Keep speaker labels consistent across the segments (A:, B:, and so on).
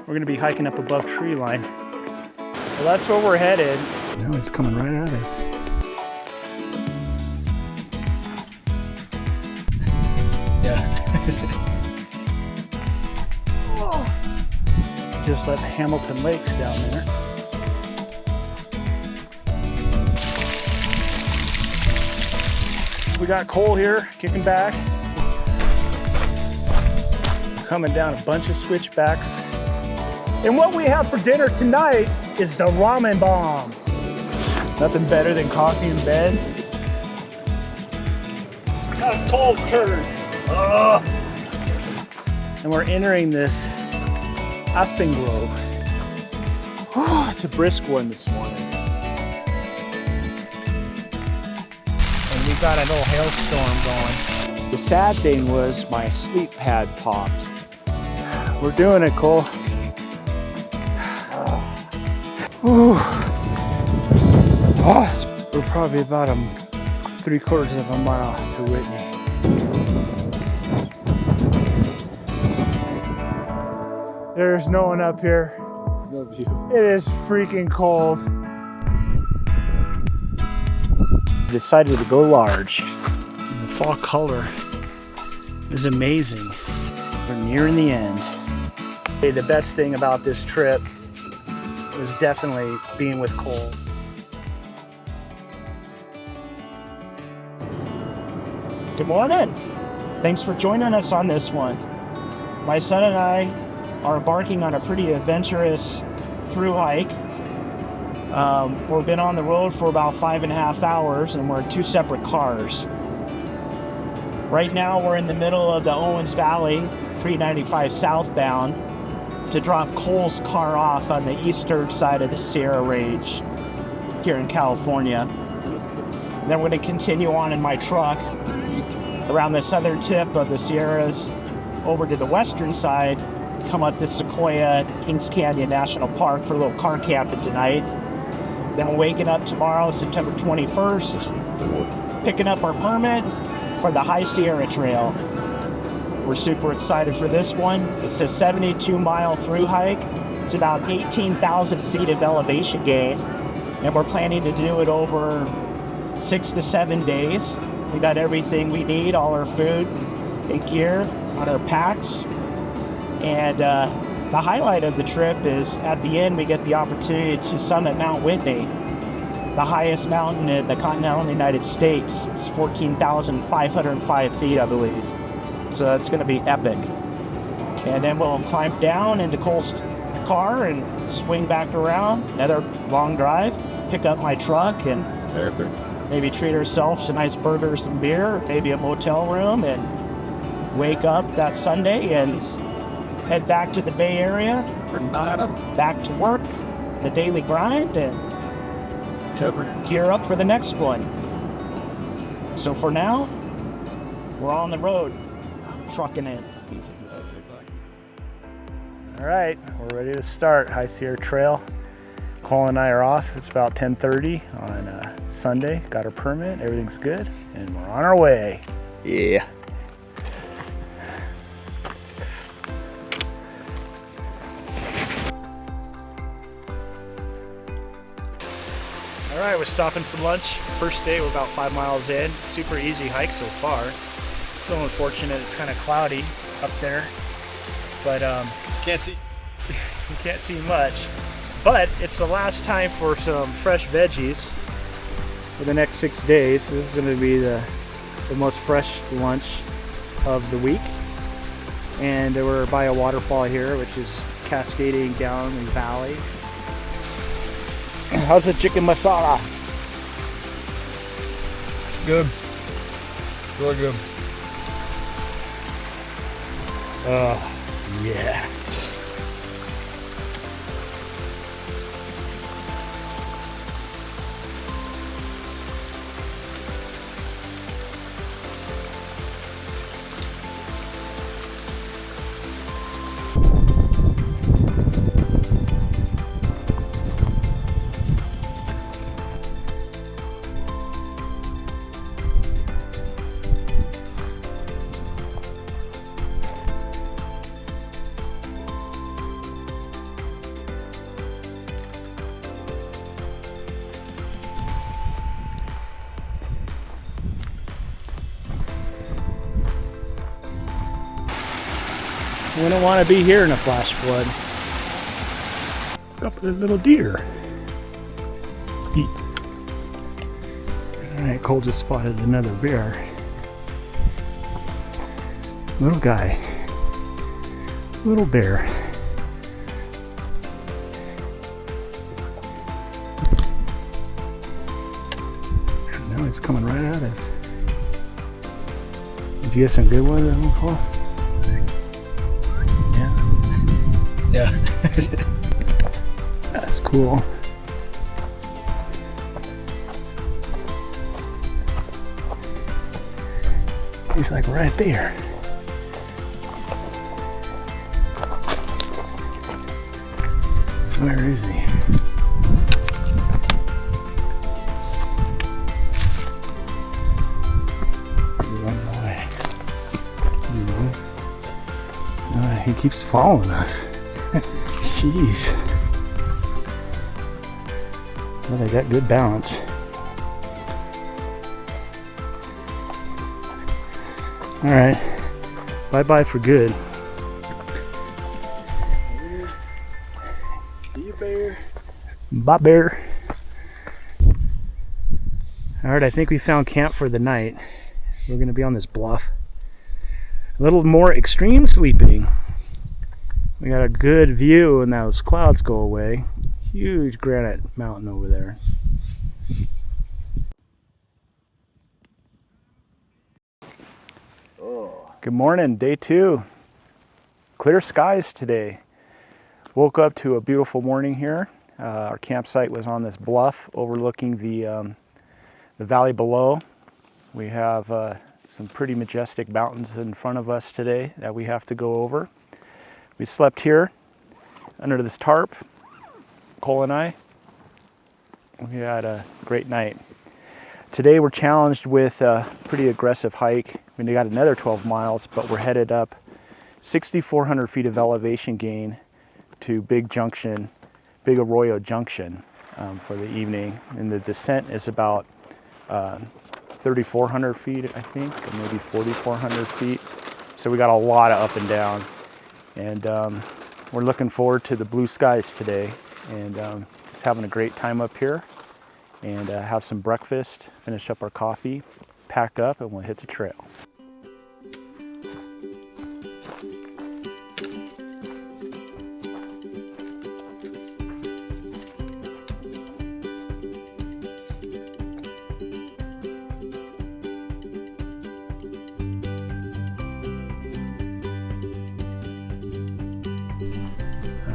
A: We're gonna be hiking up above tree line. Well, that's where we're headed. Now it's coming right at us. Yeah. Just left Hamilton Lakes down there. We got Cole here, kicking back. Coming down a bunch of switchbacks. And what we have for dinner tonight is the ramen bomb. Nothing better than coffee in bed. Now it's Cole's turn. Ugh. And we're entering this aspen grove. Whew, it's a brisk one this morning. And we've got a little hailstorm going. The sad thing was my sleep pad popped. We're doing it, Cole. Oh, we're probably about 3/4 of a mile to Whitney. There's no one up here.
B: No view.
A: It is freaking cold. Decided to go large. The fall color is amazing. We're nearing the end. The best thing about this trip was definitely being with Cole. Good morning. Thanks for joining us on this one. My son and I are embarking on a pretty adventurous thru-hike. We've been on the road for about 5.5 hours and we're in 2 separate cars. Right now we're in the middle of the Owens Valley, 395 southbound, to drop Cole's car off on the eastern side of the Sierra Range here in California. And then we're going to continue on in my truck around the southern tip of the Sierras over to the western side, come up to Sequoia-Kings Canyon National Park for a little car camping tonight. Then we're waking up tomorrow, September 21st, picking up our permit for the High Sierra Trail. We're super excited for this one. It's a 72-mile thru-hike. It's about 18,000 feet of elevation gain, and we're planning to do it over 6 to 7 days. We got everything we need, all our food and gear on our packs. And the highlight of the trip is at the end we get the opportunity to summit Mount Whitney, the highest mountain in the continental United States. It's 14,505 feet, I believe. So it's going to be epic. And then we'll climb down into Cole's car and swing back around. Another long drive, pick up my truck and maybe treat ourselves to nice burgers and beer, maybe a motel room, and wake up that Sunday and head back to the Bay Area, back to work, the daily grind, and gear up for the next one. So for now, we're on the road, trucking in. All right, we're ready to start High Sierra Trail. Cole and I are off. It's about 10:30 on Sunday. Got our permit, everything's good, and we're on our way.
B: Yeah.
A: All right, we're stopping for lunch. First day, we're about 5 miles in. Super easy hike so far. It's a little unfortunate, it's kind of cloudy up there, but
B: Can't see.
A: you can't see much. But it's the last time for some fresh veggies for the next 6 days. This is going to be the most fresh lunch of the week. And we're by a waterfall here, which is cascading down the valley. How's the chicken masala?
B: It's good. Really good.
A: Yeah. Wouldn't want to be here in a flash flood. Up a little deer. Alright, Cole just spotted another bear. Little guy. Little bear. Now it's coming right at us. Did you get some good ones, Cole? Yeah. That's cool. He's like right there. Where is he? He's running away. He keeps following us. Jeez. Well, they got good balance. Alright. Bye-bye for good. See you, bear. Bye, bear. Alright, I think we found camp for the night. We're going to be on this bluff. A little more extreme sleeping. We got a good view and those clouds go away. Huge granite mountain over there. Good morning, day 2. Clear skies today. Woke up to a beautiful morning here. Our campsite was on this bluff overlooking the valley below. We have some pretty majestic mountains in front of us today that we have to go over. We slept here under this tarp, Cole and I. We had a great night. Today we're challenged with a pretty aggressive hike. We got another 12 miles, but we're headed up 6,400 feet of elevation gain to Big Arroyo Junction for the evening. And the descent is about 3,400 feet, I think, or maybe 4,400 feet. So we got a lot of up and down. And we're looking forward to the blue skies today and just having a great time up here and have some breakfast, finish up our coffee, pack up, and we'll hit the trail.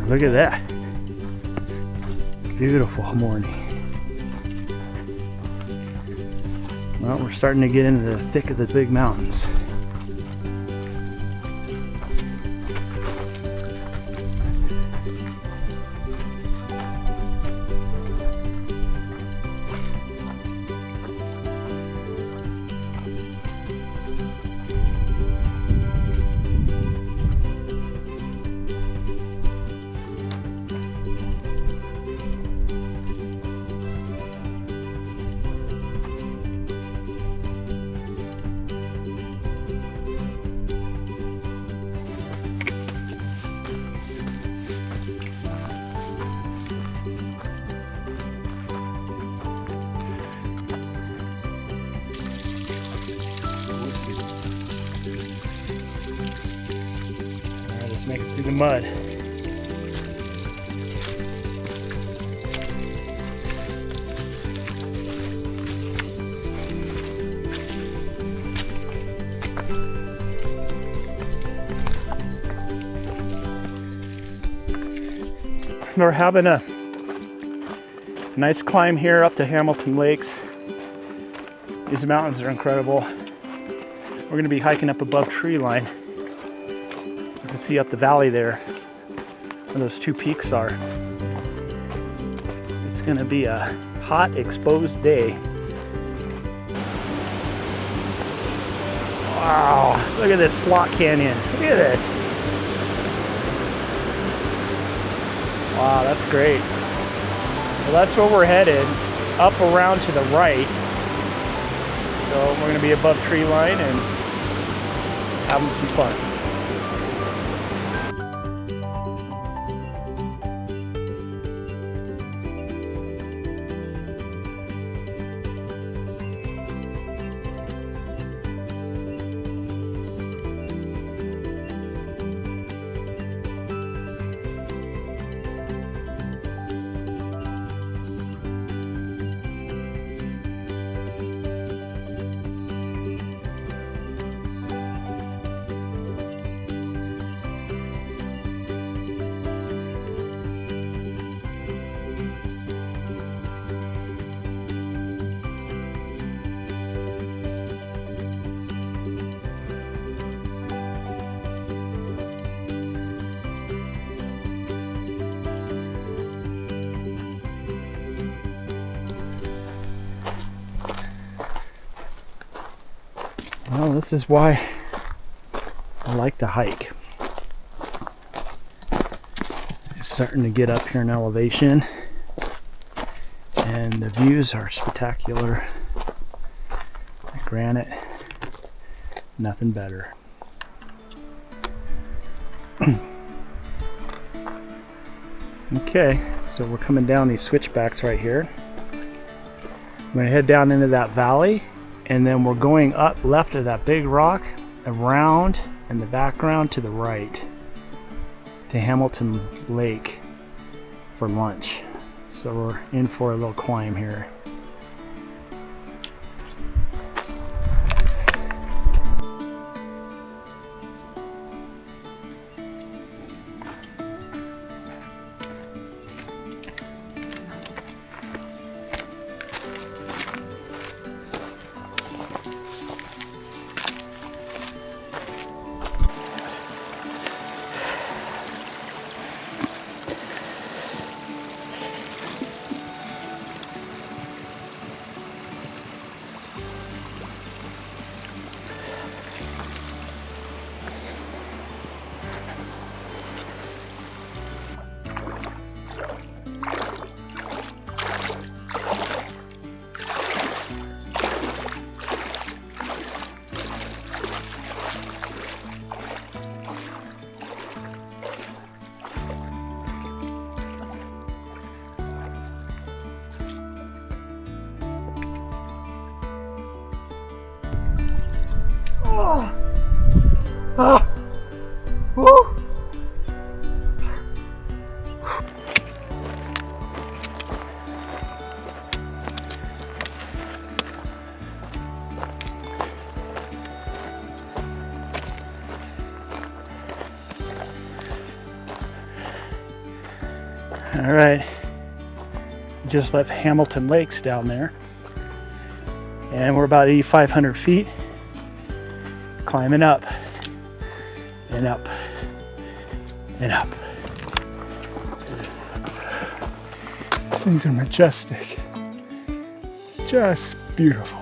A: Look at that. Beautiful morning. Well, we're starting to get into the thick of the big mountains. Let's make it through the mud. We're having a nice climb here up to Hamilton Lakes. These mountains are incredible. We're going to be hiking up above tree line. You can see up the valley there where those two peaks are. It's going to be a hot, exposed day. Wow, look at this slot canyon. Look at this. Wow, that's great. Well, that's where we're headed, up around to the right. So we're going to be above tree line and having some fun. Well, this is why I like to hike. It's starting to get up here in elevation, and the views are spectacular. Granite, nothing better. Okay, so we're coming down these switchbacks right here. I'm going to head down into that valley, and then we're going up left of that big rock, around in the background to the right to Hamilton Lake for lunch. So we're in for a little climb here. All right, just left Hamilton Lakes down there, and we're about 8,500 feet, climbing up and up and up. These things are majestic, just beautiful.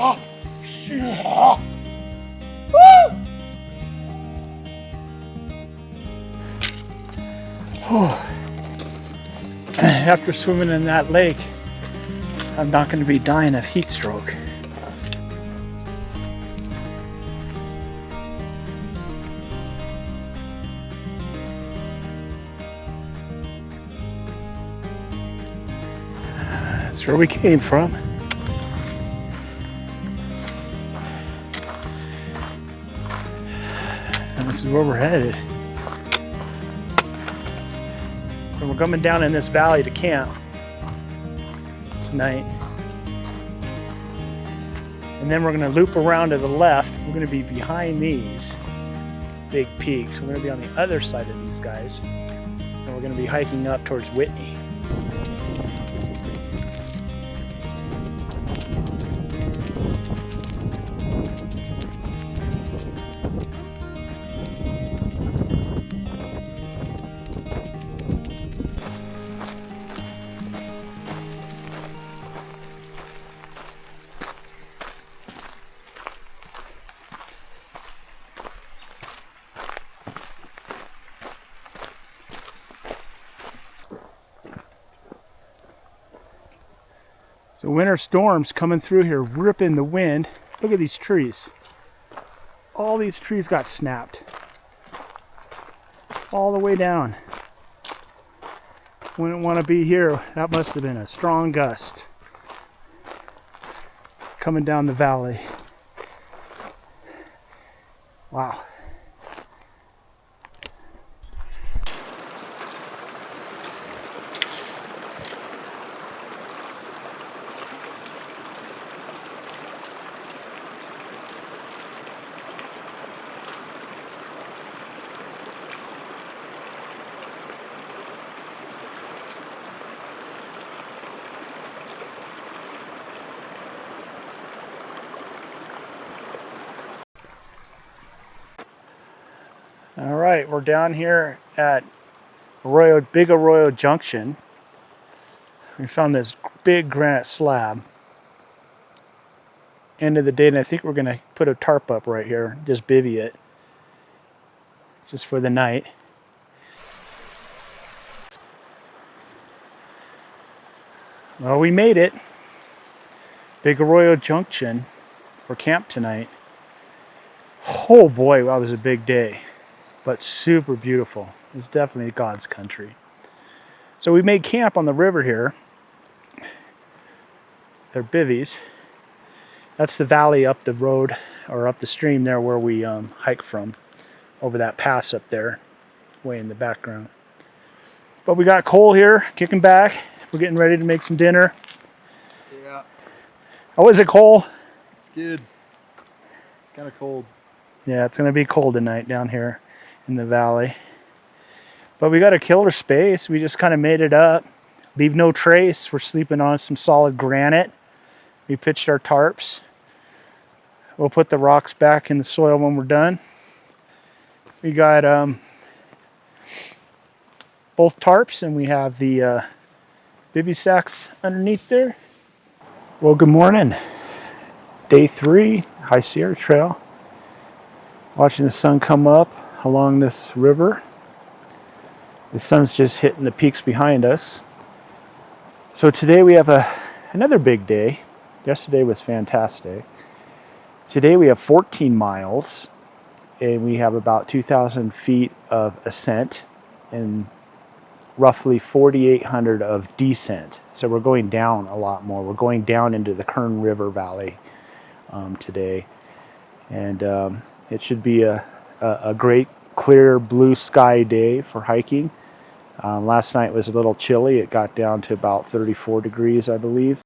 A: Oh, shit. Woo! Oh. After swimming in that lake, I'm not going to be dying of heat stroke. That's where we came from. And this is where we're headed. So we're coming down in this valley to camp tonight. And then we're going to loop around to the left. We're going to be behind these big peaks. We're going to be on the other side of these guys. And we're going to be hiking up towards Whitney. So winter storms coming through here, ripping the wind. Look at these trees. All these trees got snapped. All the way down. Wouldn't want to be here. That must have been a strong gust. Coming down the valley. Wow. All right, we're down here at Big Arroyo Junction. We found this big granite slab. End of the day, and I think we're gonna put a tarp up right here, just bivvy it, just for the night. Well, we made it. Big Arroyo Junction for camp tonight. Oh boy, wow, it was a big day. But super beautiful. It's definitely God's country. So we made camp on the river here. They're bivvies. That's the valley up the road, or up the stream there where we hike from. Over that pass up there, way in the background. But we got coal here, kicking back. We're getting ready to make some dinner.
B: Yeah.
A: How is it, Cole?
B: It's good. It's kind of cold.
A: Yeah, it's going to be cold tonight down here in the valley. But we got a killer space. We just kind of made it up. Leave no trace. We're sleeping on some solid granite. We pitched our tarps. We'll put the rocks back in the soil when we're done. We got both tarps, and we have the bivy sacks underneath there. Well, good morning. Day 3, High Sierra Trail. Watching the sun come up along this river. The sun's just hitting the peaks behind us. So today we have another big day. Yesterday was fantastic. Today we have 14 miles and we have about 2,000 feet of ascent and roughly 4,800 of descent. So we're going down a lot more. We're going down into the Kern River Valley today. And it should be a great clear blue sky day for hiking. Last night was a little chilly. It got down to about 34 degrees, I believe.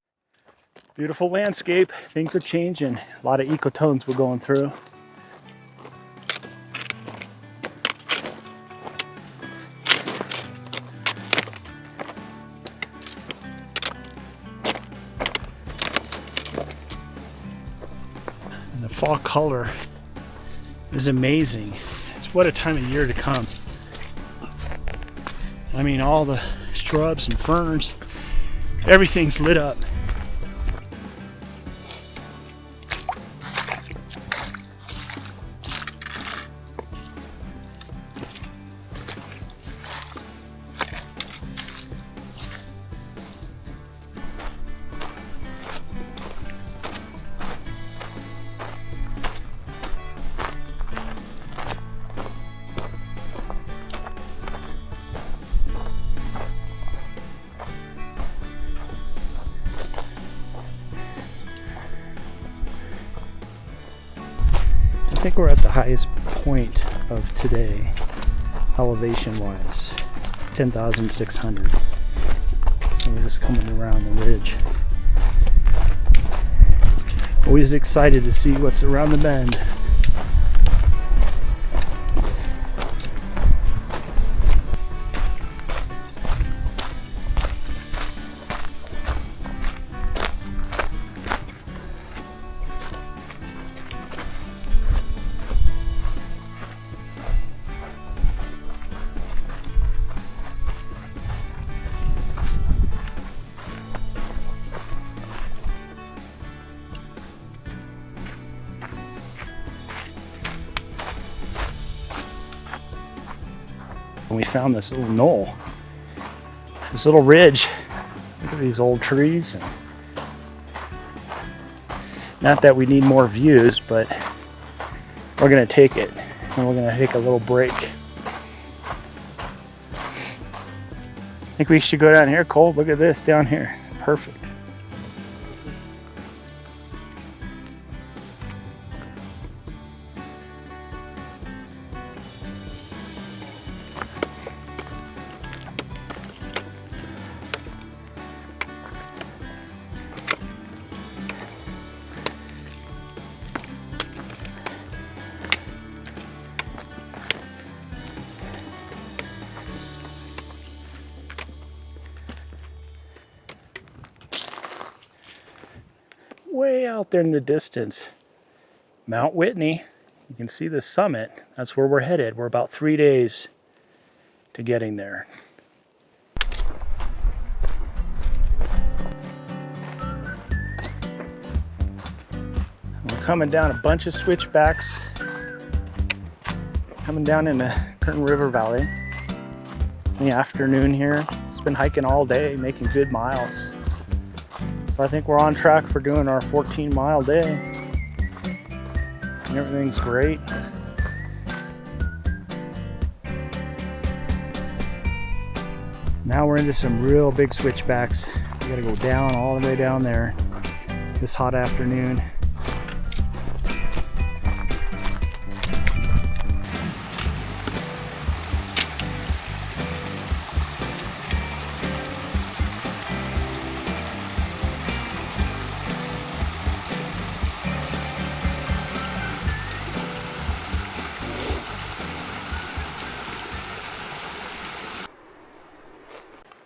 A: Beautiful landscape. Things are changing. A lot of ecotones we're going through. And the fall color is amazing. It's what a time of year to come. I mean, all the shrubs and ferns, everything's lit up. I think we're at the highest point of today, elevation-wise, 10,600. So we're just coming around the ridge. Always excited to see what's around the bend. And we found this little knoll, this little ridge. Look at these old trees and Not that we need more views, but we're gonna take it, and we're gonna take a little break. I think we should go down here, Cole. Look at this down here. Perfect. Way out there in the distance, Mount Whitney. You can see the summit. That's where we're headed. We're about 3 days to getting there. We're coming down a bunch of switchbacks, coming down in the Kern River Valley in the afternoon here. It's been hiking all day, making good miles. So I think we're on track for doing our 14-mile day. And everything's great. Now we're into some real big switchbacks. We gotta go down all the way down there this hot afternoon.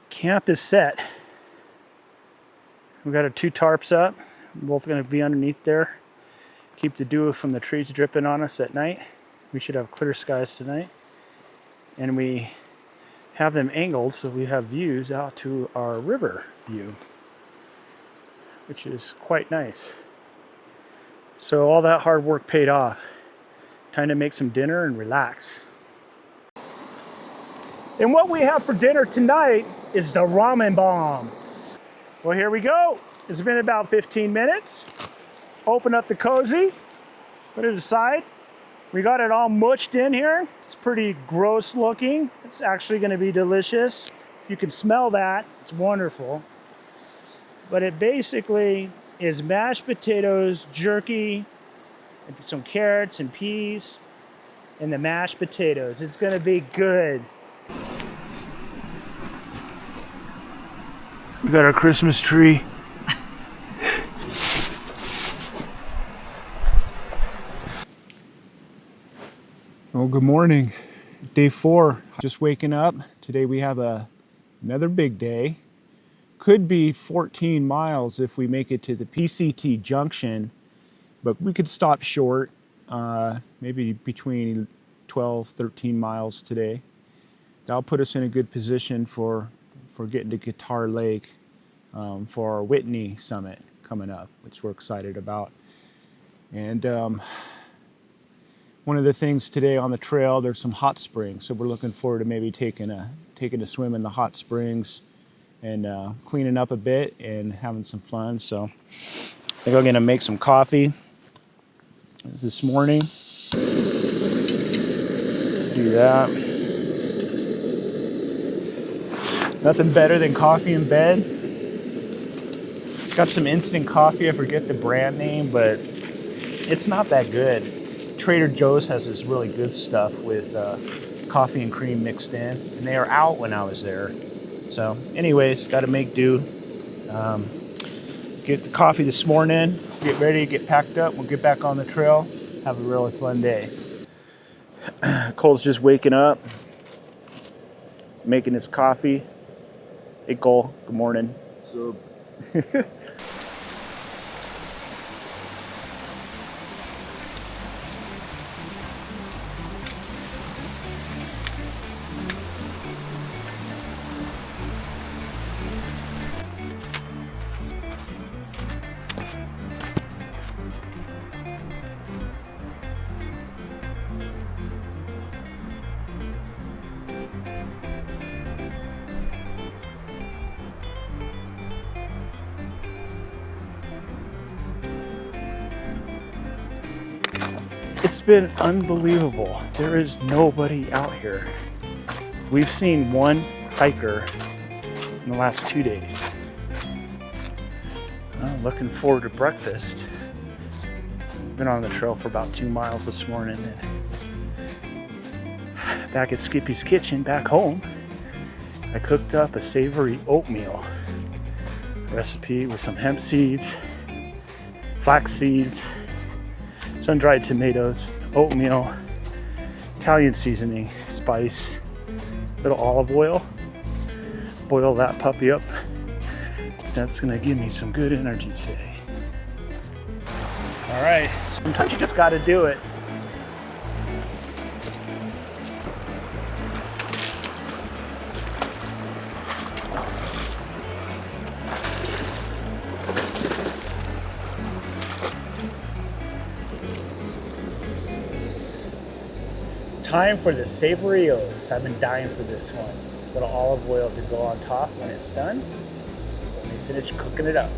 A: Camp is set. We've got our 2 tarps up. We're both going to be underneath there. Keep the dew from the trees dripping on us at night. We should have clear skies tonight. And we have them angled so we have views out to our river view, which is quite nice. So all that hard work paid off. Time to make some dinner and relax. And what we have for dinner tonight is the ramen bomb. Well, here we go. It's been about 15 minutes. Open up the cozy, put it aside. We got it all mushed in here. It's pretty gross looking. It's actually gonna be delicious. If you can smell that, it's wonderful. But it basically is mashed potatoes, jerky, and some carrots and peas, and the mashed potatoes. It's gonna be good. We got our Christmas tree. Well, good morning. Day 4. Just waking up. Today we have another big day. Could be 14 miles if we make it to the PCT junction, but we could stop short, maybe between 12, 13 miles today. That'll put us in a good position for getting to Guitar Lake for our Whitney summit coming up, which we're excited about. And one of the things today on the trail, there's some hot springs, so we're looking forward to maybe taking a swim in the hot springs and cleaning up a bit and having some fun. So I think I'm gonna make some coffee this morning. Do that. Nothing better than coffee in bed. Got some instant coffee, I forget the brand name, but it's not that good. Trader Joe's has this really good stuff with coffee and cream mixed in, and they are out when I was there. So anyways, got to make do. Get the coffee this morning, get ready, get packed up, we'll get back on the trail, have a really fun day. Cole's just waking up. He's making his coffee. Hey Cole, good morning.
B: What's up?
A: It's been unbelievable. There is nobody out here. We've seen one hiker in the last 2 days. Looking forward to breakfast. Been on the trail for about 2 miles this morning. And back at Skippy's Kitchen, back home, I cooked up a savory oatmeal recipe with some hemp seeds, flax seeds, sun-dried tomatoes, oatmeal, Italian seasoning, spice, little olive oil. Boil that puppy up. That's gonna give me some good energy today. All right, sometimes you just gotta do it. Time for the savory oats. I've been dying for this one. A little olive oil to go on top when it's done. Let me finish cooking it up.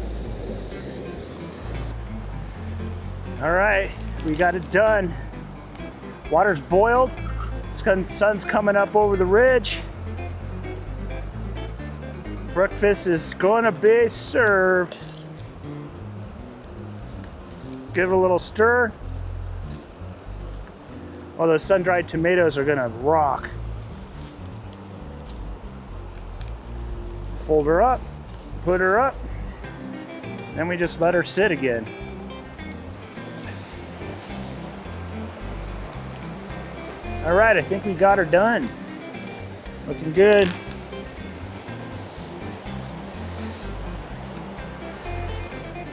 A: All right, we got it done. Water's boiled. Sun's coming up over the ridge. Breakfast is gonna be served. Give it a little stir. Oh, those sun-dried tomatoes are gonna rock. Fold her up, put her up, then we just let her sit again. All right, I think we got her done. Looking good.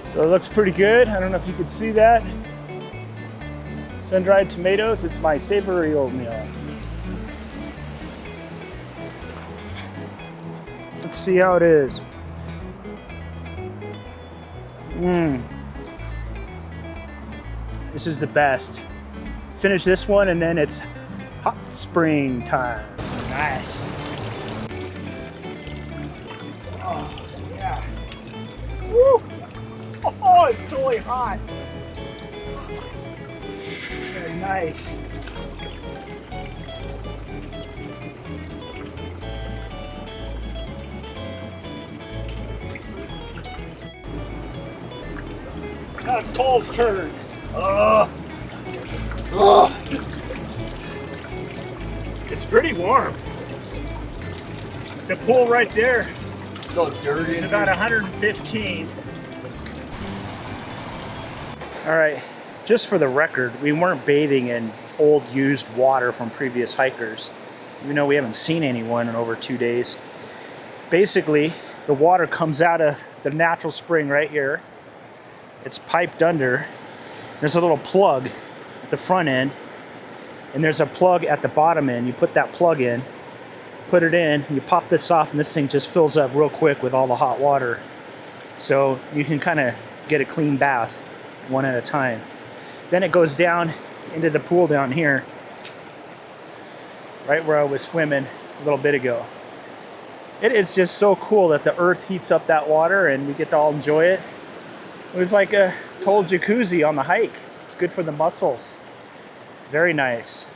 A: So it looks pretty good. I don't know if you could see that. Sun-dried tomatoes, it's my savory oatmeal. Let's see how it is. This is the best. Finish this one and then it's hot spring time. Nice. Oh, yeah. Woo! Oh, it's totally hot. Very nice. Now it's Cole's turn. It's pretty warm. The pool right there
B: So dirty.
A: is about 115. All right, just for the record, we weren't bathing in old used water from previous hikers. Even though we haven't seen anyone in over 2 days. Basically, the water comes out of the natural spring right here. It's piped under. There's a little plug at the front end, and there's a plug at the bottom end. You put that plug in, put it in, you pop this off, and this thing just fills up real quick with all the hot water. So you can kind of get a clean bath one at a time. Then it goes down into the pool down here, right where I was swimming a little bit ago. It is just so cool that the earth heats up that water and we get to all enjoy it. It was like a total jacuzzi on the hike. It's good for the muscles. Very nice.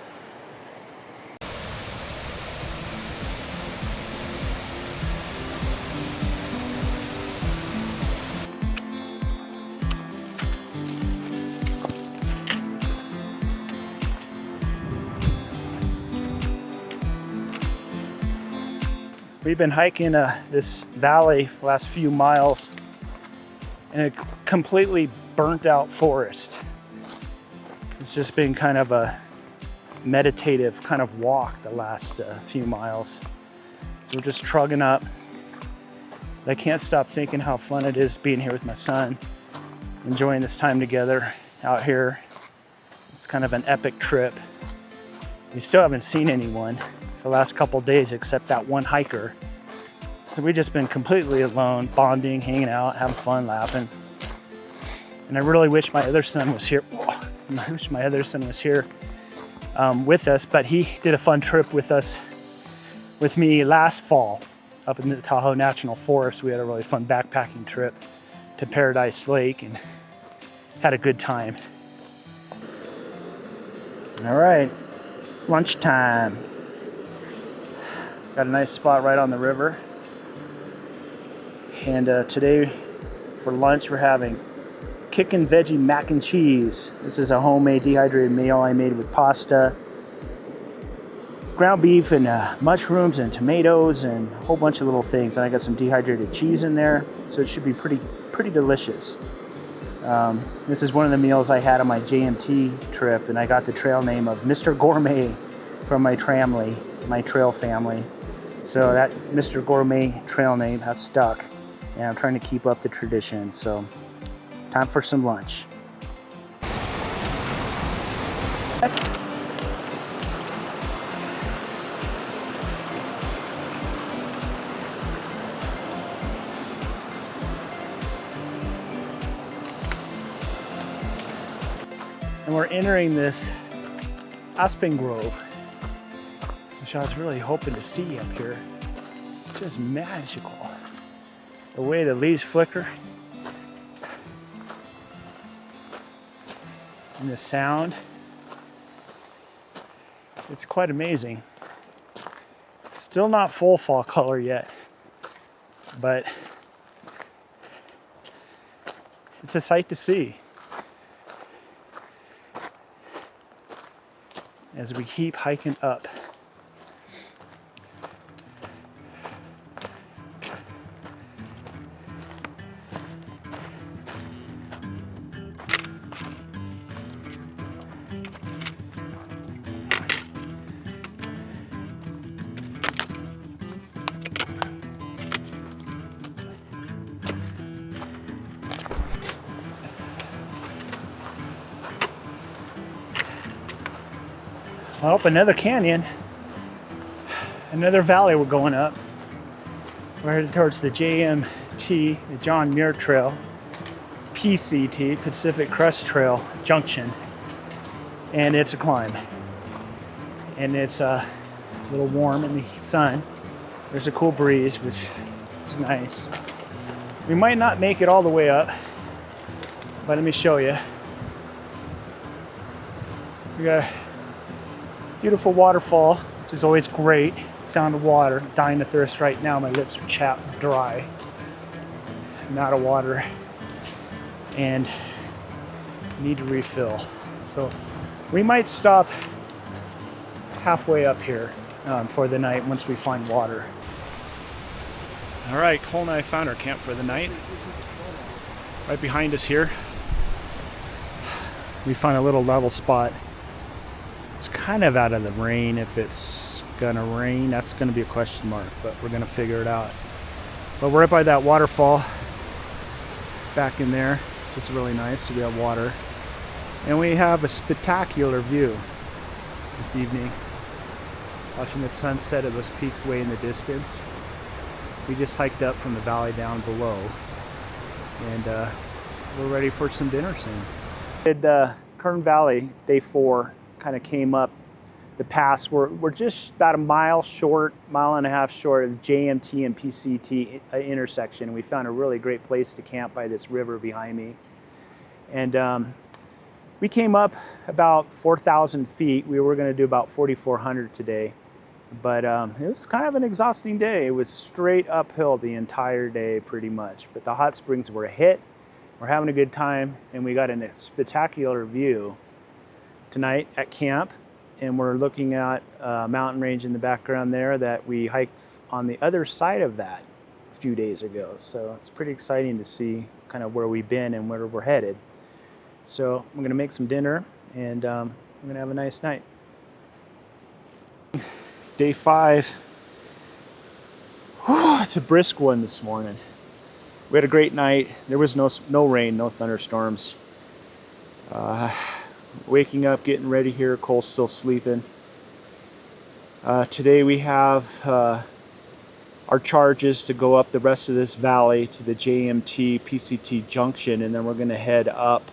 A: We've been hiking this valley for the last few miles in a completely burnt out forest. It's just been kind of a meditative kind of walk the last few miles. So we're just trugging up. I can't stop thinking how fun it is being here with my son, enjoying this time together out here. It's kind of an epic trip. We still haven't seen anyone for the last couple of days except that one hiker. So we've just been completely alone, bonding, hanging out, having fun, laughing. And I really wish my other son was here. I wish my other son was here with us, but he did a fun trip with me last fall up in the Tahoe National Forest. We had a really fun backpacking trip to Paradise Lake and had a good time. All right, lunchtime. Got a nice spot right on the river. And today for lunch we're having chicken veggie mac and cheese. This is a homemade dehydrated meal I made with pasta, ground beef, and mushrooms and tomatoes and a whole bunch of little things. And I got some dehydrated cheese in there, so it should be pretty delicious. This is one of the meals I had on my JMT trip, and I got the trail name of Mr. Gourmet from my trail family. So that Mr. Gourmet trail name has stuck, and I'm trying to keep up the tradition. So time for some lunch. And we're entering this aspen grove, which I was really hoping to see up here. It's just magical. The way the leaves flicker and the sound, it's quite amazing. Still not full fall color yet, but it's a sight to see as we keep hiking up. Well, another canyon, another valley we're going up. We're headed towards the JMT, the John Muir Trail, PCT, Pacific Crest Trail Junction. And it's a climb. And it's a little warm in the sun. There's a cool breeze, which is nice. We might not make it all the way up, but let me show you. We got beautiful waterfall, which is always great. Sound of water. Dying of thirst right now. My lips are chapped dry. I'm out of water and need to refill. So we might stop halfway up here for the night once we find water. All right, Cole and I found our camp for the night. Right behind us here, we found a little level spot. It's kind of out of the rain. If it's gonna rain, that's gonna be a question mark, but we're gonna figure it out. But we're right by that waterfall back in there, which is really nice. So we have water, and we have a spectacular view this evening, watching the sunset of those peaks way in the distance. We just hiked up from the valley down below, and we're ready for some dinner soon. Did Kern Valley, day 4, kind of came up the pass. We're just about a mile and a half short of the JMT and PCT intersection. We found a really great place to camp by this river behind me. And we came up about 4,000 feet. We were going to do about 4,400 today. But it was kind of an exhausting day. It was straight uphill the entire day pretty much. But the hot springs were a hit. We're having a good time, and we got a spectacular view tonight at camp, and we're looking at a mountain range in the background there that we hiked on the other side of that a few days ago. So it's pretty exciting to see kind of where we've been and where we're headed. So I'm gonna make some dinner, and I'm gonna have a nice night. Day 5. Whew, it's a brisk one this morning. We had a great night. There was no rain, no thunderstorms. Waking up, getting ready here. Cole's still sleeping. Today we have our charges to go up the rest of this valley to the JMT PCT junction, and then we're going to head up,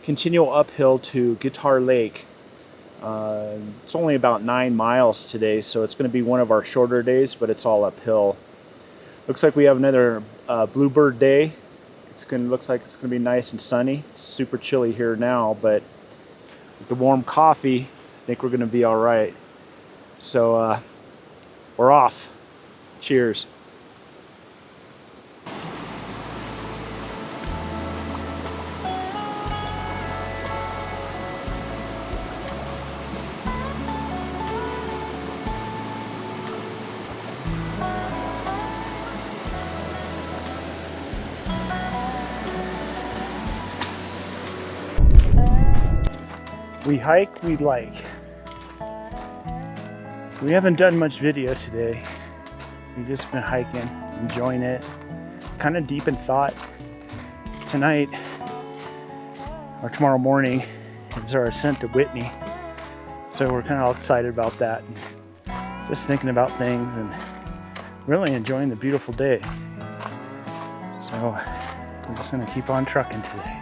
A: continue uphill to Guitar Lake. It's only about 9 miles today, so it's going to be one of our shorter days, but it's all uphill. Looks like we have another bluebird day. Looks like it's going to be nice and sunny. It's super chilly here now, but with the warm coffee, I think we're gonna be all right. So we're off. Cheers. We hike, we like. We haven't done much video today. We've just been hiking, enjoying it. Kind of deep in thought. Tonight, or tomorrow morning, is our ascent to Whitney. So we're kind of all excited about that. And just thinking about things and really enjoying the beautiful day. So we're just gonna keep on trucking today.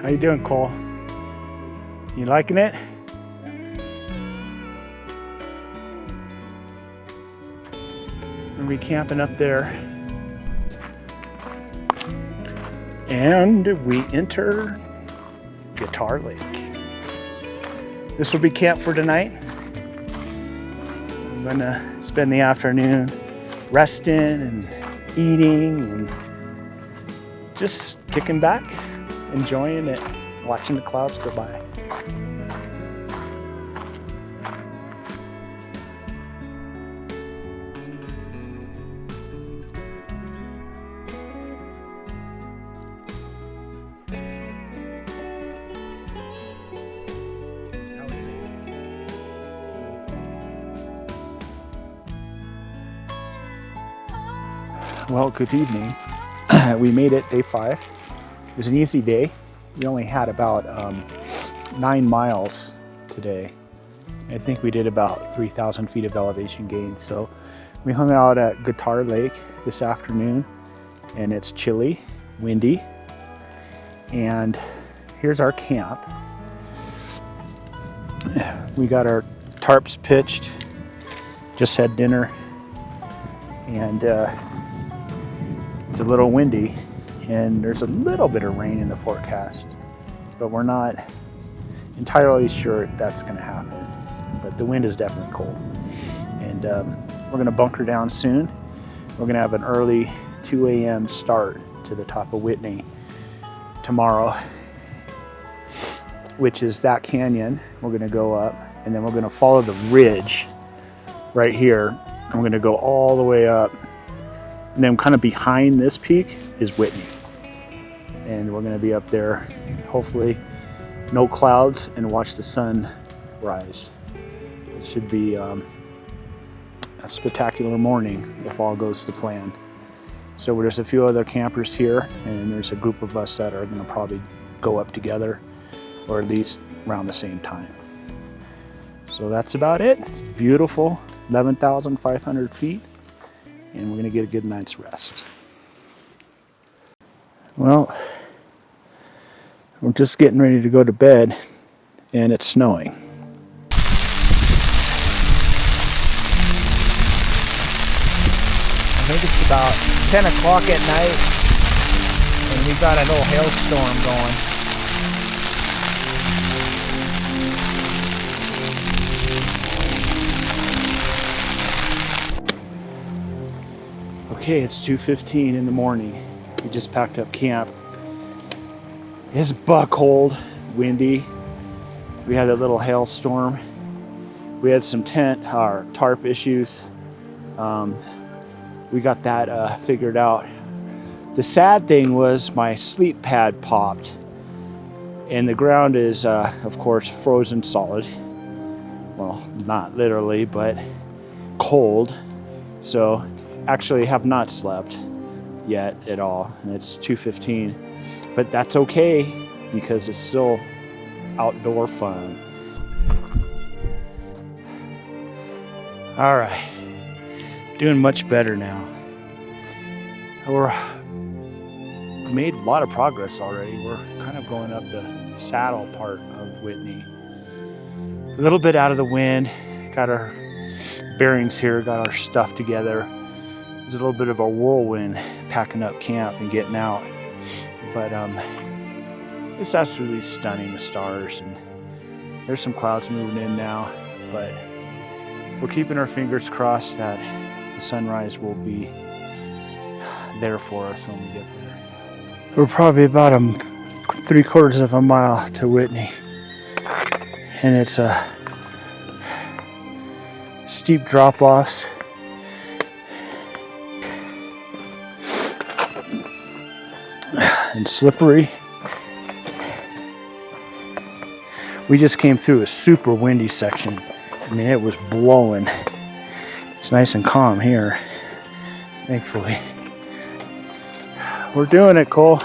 A: How you doing, Cole? You liking it? We'll be camping up there. And we enter Guitar Lake. This will be camp for tonight. I'm gonna spend the afternoon resting and eating and just kicking back, enjoying it, watching the clouds go by. Well, good evening. We made it, day 5. It was an easy day. We only had about 9 miles today. I think we did about 3,000 feet of elevation gain. So we hung out at Guitar Lake this afternoon, and it's chilly, windy. And here's our camp. We got our tarps pitched, just had dinner, and it's a little windy, and there's a little bit of rain in the forecast, but we're not entirely sure that's going to happen. But the wind is definitely cold, and we're going to bunker down soon. We're going to have an early 2 a.m. start to the top of Whitney tomorrow, which is that canyon. We're going to go up, and then we're going to follow the ridge right here, and we're going to go all the way up. And then kind of behind this peak is Whitney. And we're gonna be up there, hopefully no clouds, and watch the sun rise. It should be a spectacular morning if all goes to plan. So there's a few other campers here, and there's a group of us that are gonna probably go up together, or at least around the same time. So that's about it. It's beautiful, 11,500 feet. And we're gonna get a good night's rest. Well, we're just getting ready to go to bed, and it's snowing. I think it's about 10 o'clock at night, and we've got a little hailstorm going. Okay, it's 2:15 in the morning. We just packed up camp. It's buck cold, windy. We had a little hailstorm. We had some tarp issues. We got that figured out. The sad thing was my sleep pad popped, and the ground is, of course, frozen solid. Well, not literally, but cold. So actually have not slept yet at all, and it's 2:15, but that's okay because it's still outdoor fun. All right, doing much better now. We're made a lot of progress already. We're kind of going up the saddle part of Whitney. A little bit out of the wind, got our bearings here, got our stuff together. There's a little bit of a whirlwind packing up camp and getting out. But it's absolutely stunning, the stars, and there's some clouds moving in now, but we're keeping our fingers crossed that the sunrise will be there for us when we get there. We're probably about 3/4 of a mile to Whitney, and it's steep drop-offs. And slippery. We just came through a super windy section. I mean, it was blowing. It's nice and calm here, thankfully. We're doing it, Cole.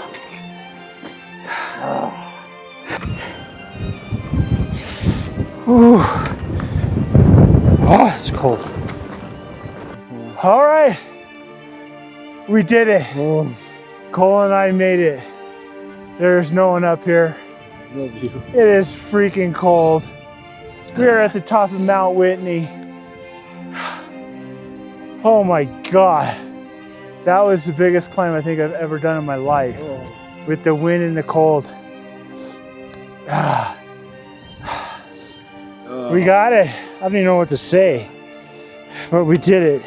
A: Ooh. Oh, it's cold. All right, we did it. Cole and I made it. There's no one up here.
B: No view.
A: It is freaking cold. We are at the top of Mount Whitney. Oh my God. That was the biggest climb I think I've ever done in my life.
B: Oh.
A: With the wind and the cold. We got it. I don't even know what to say. But we did it.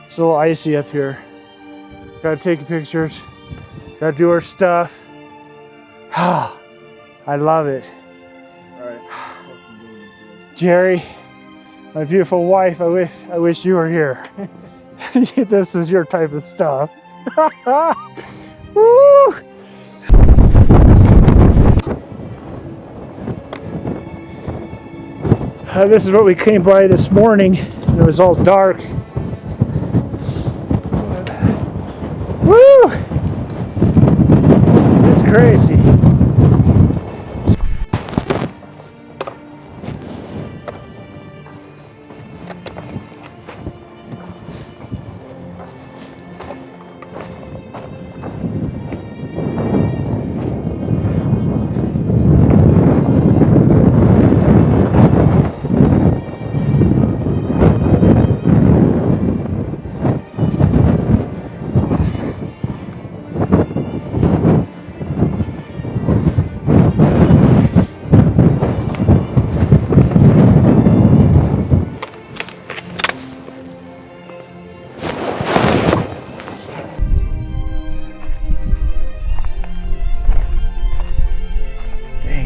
A: It's a little icy up here. Gotta take pictures. Gotta do our stuff. I love it.
B: All right.
A: Jerry, my beautiful wife, I wish you were here. This is your type of stuff. Woo! This is what we came by this morning. It was all dark. Woo! It's crazy.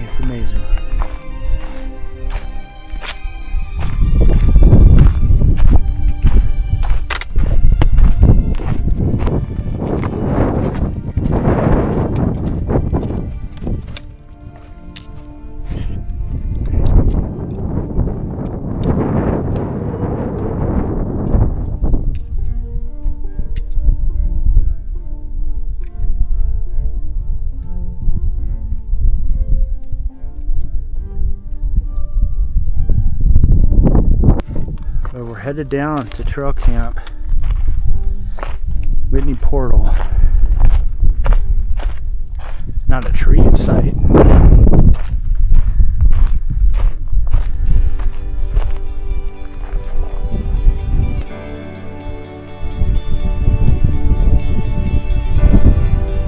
A: It's amazing. We're headed down to trail camp, Whitney Portal. Not a tree in sight.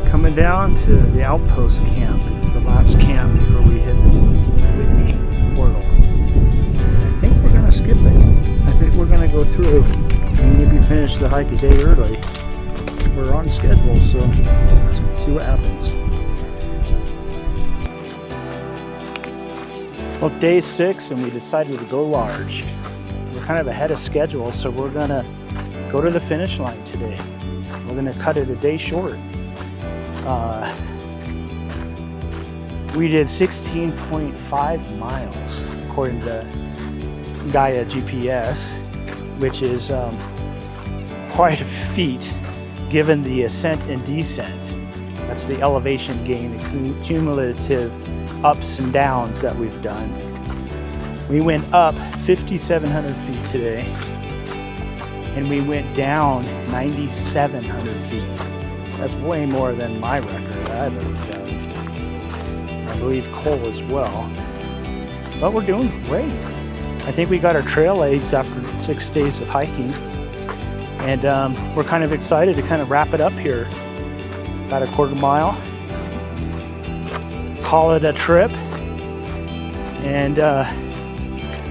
A: Coming down to the outpost camp. It's the last camp before we hit the Whitney Portal. I think we're gonna skip it. I think we're gonna go through and maybe finish the hike a day early. We're on schedule, so let's see what happens. Well, day 6 and we decided to go large. We're kind of ahead of schedule, so we're gonna go to the finish line today. We're gonna cut it a day short. We did 16.5 miles according to Gaia GPS, which is quite a feat given the ascent and descent. That's the elevation gain, the cumulative ups and downs that we've done. We went up 5,700 feet today. and we went down 9,700 feet. That's way more than my record I've ever done. I believe Cole as well. But we're doing great. I think we got our trail legs after 6 days of hiking. And we're kind of excited to kind of wrap it up here. About a quarter mile. Call it a trip. And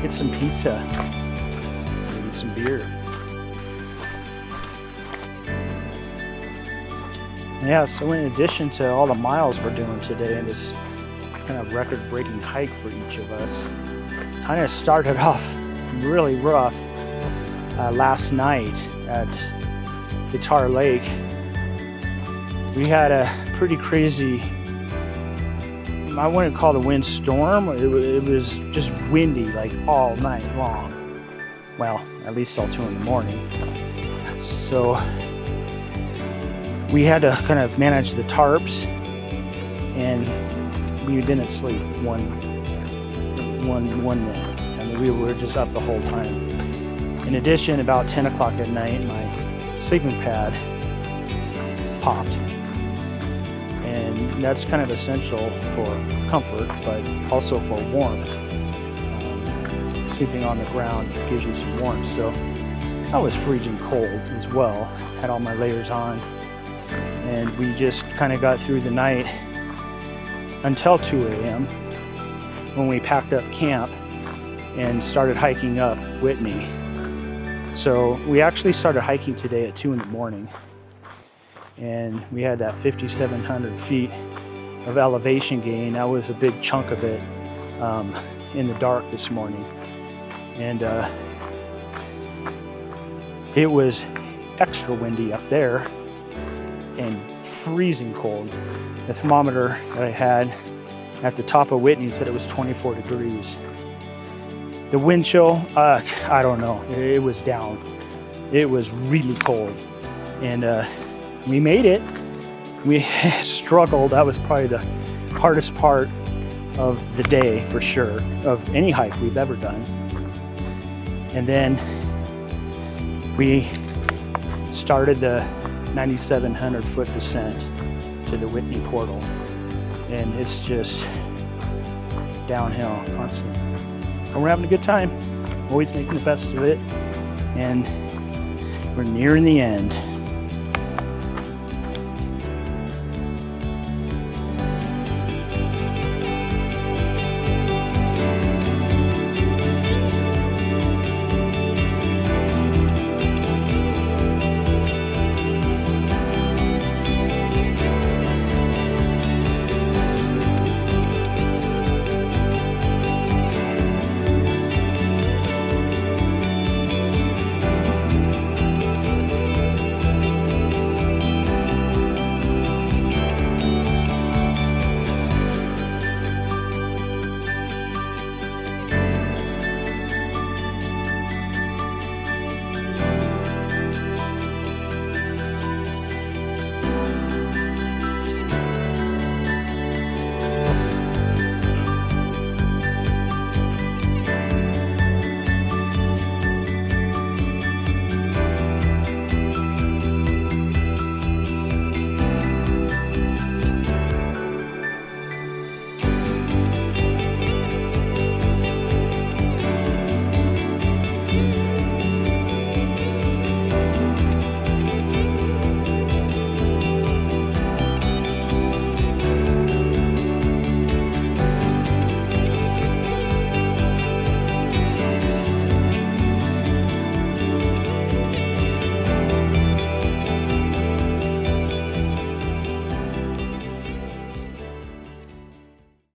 A: get some pizza. Maybe some beer. Yeah, so in addition to all the miles we're doing today and this kind of record-breaking hike for each of us, kind of started off really rough last night at Guitar Lake. We had a pretty crazy, I wouldn't call it a windstorm, it was just windy like all night long. Well, at least till 2 in the morning. So we had to kind of manage the tarps, and we didn't sleep one minute. I mean, we were just up the whole time. In addition, about 10 o'clock at night, my sleeping pad popped. And that's kind of essential for comfort, but also for warmth. Sleeping on the ground gives you some warmth. So I was freezing cold as well. Had all my layers on. And we just kind of got through the night until 2 a.m. when we packed up camp and started hiking up Whitney. So we actually started hiking today at 2 in the morning, and we had that 5,700 feet of elevation gain. That was a big chunk of it in the dark this morning. And it was extra windy up there and freezing cold. The thermometer that I had at the top of Whitney said it was 24 degrees. The wind chill, I don't know, it was down. It was really cold. And we made it. We struggled. That was probably the hardest part of the day for sure, of any hike we've ever done. And then we started the 9,700 foot descent to the Whitney portal, and it's just downhill constantly. And we're having a good time, always making the best of it, and we're nearing the end.